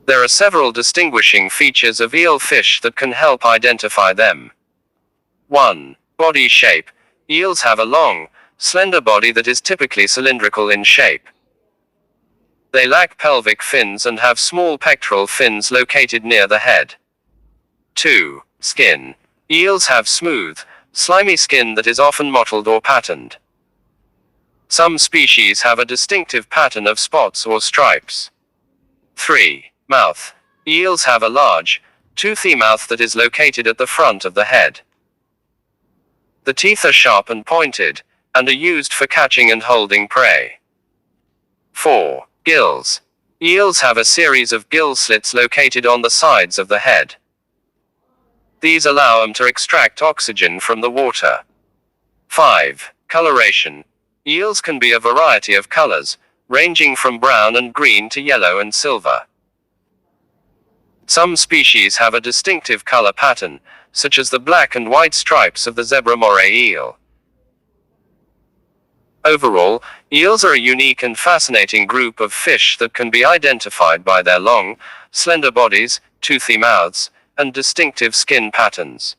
There are several distinguishing features of eel fish that can help identify them. 1. Body shape. Eels have a long, slender body that is typically cylindrical in shape. They lack pelvic fins and have small pectoral fins located near the head. 2. Skin. Eels have smooth, slimy skin that is often mottled or patterned. Some species have a distinctive pattern of spots or stripes. 3. Mouth. Eels have a large, toothy mouth that is located at the front of the head. The teeth are sharp and pointed, and are used for catching and holding prey. 4. Gills. Eels have a series of gill slits located on the sides of the head. These allow them to extract oxygen from the water. 5. Coloration. Eels can be a variety of colors, ranging from brown and green to yellow and silver. Some species have a distinctive color pattern, such as the black and white stripes of the zebra moray eel. Overall, eels are a unique and fascinating group of fish that can be identified by their long, slender bodies, toothy mouths, and distinctive skin patterns.